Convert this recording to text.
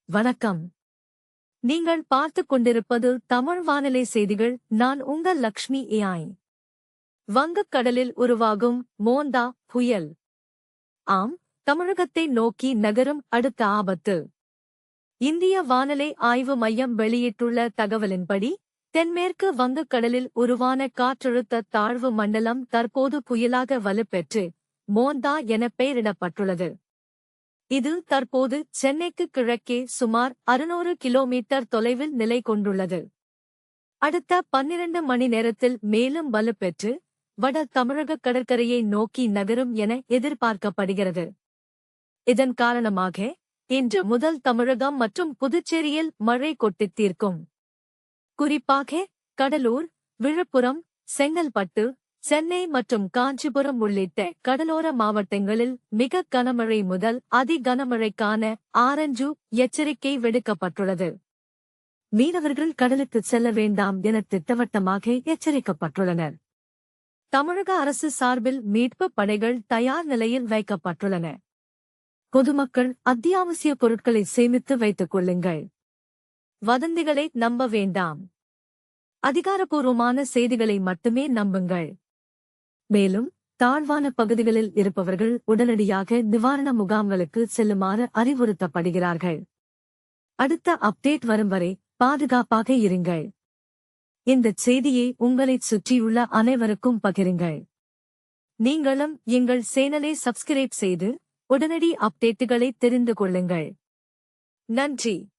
வணக்கம். நீங்கள் பார்த்துக் கொண்டிருப்பது தமிழ் வானிலை செய்திகள். நான் உங்கள் லக்ஷ்மி ஏஐ. வங்கக்கடலில் உருவாகும் மோந்தா புயல். ஆம், தமிழகத்தை நோக்கி நகரும் அடுத்த ஆபத்து. இந்திய வானிலை ஆய்வு மையம் வெளியிட்டுள்ள தகவலின்படி, தென்மேற்கு வங்கக்கடலில் உருவான காற்றழுத்த தாழ்வு மண்டலம் தற்போது புயலாக வலுப்பெற்று மோந்தா என பெயரிடப்பட்டுள்ளது. இது தற்போது சென்னைக்கு கிழக்கே சுமார் 600 கிலோமீட்டர் தொலைவில் நிலை கொண்டுள்ளது. அடுத்த 12 மணி நேரத்தில் மேலும் வலுப்பெற்று வட தமிழக கடற்கரையை நோக்கி நகரும் என எதிர்பார்க்கப்படுகிறது. இதன் காரணமாக இன்று முதல் தமிழகம் மற்றும் புதுச்சேரியில் மழை கொட்டித் தீர்க்கும். குறிப்பாக கடலூர், விழுப்புரம், செங்கல்பட்டு, சென்னை மற்றும் காஞ்சிபுரம் உள்ளிட்ட கடலோர மாவட்டங்களில் மிக கனமழை முதல் அதி கனமழைக்கான ஆரஞ்சு எச்சரிக்கை விடுக்கப்பட்டுள்ளது. மீனவர்கள் கடலுக்கு செல்ல வேண்டாம் என திட்டவட்டமாக எச்சரிக்கப்பட்டுள்ளனர். தமிழக அரசு சார்பில் மீட்புப் படைகள் தயார் நிலையில் வைக்கப்பட்டுள்ளன. பொதுமக்கள் அத்தியாவசிய பொருட்களை சேமித்து வைத்துக் கொள்ளுங்கள். வதந்திகளை நம்ப வேண்டாம். அதிகாரப்பூர்வமான செய்திகளை மட்டுமே நம்புங்கள். மேலும் தாழ்வான பகுதிகளில் இருப்பவர்கள் உடனடியாக நிவாரண முகாம்களுக்கு செல்லுமாறு அறிவுறுத்தப்படுகிறார்கள். அடுத்த அப்டேட் வரும் வரை பாதுகாப்பாக இருங்கள். இந்த செய்தியை உங்களைச் சுற்றியுள்ள அனைவருக்கும் பகிருங்கள். நீங்களும் எங்கள் சேனலை சப்ஸ்கிரைப் செய்து உடனடி அப்டேட்டுகளை தெரிந்து கொள்ளுங்கள். நன்றி.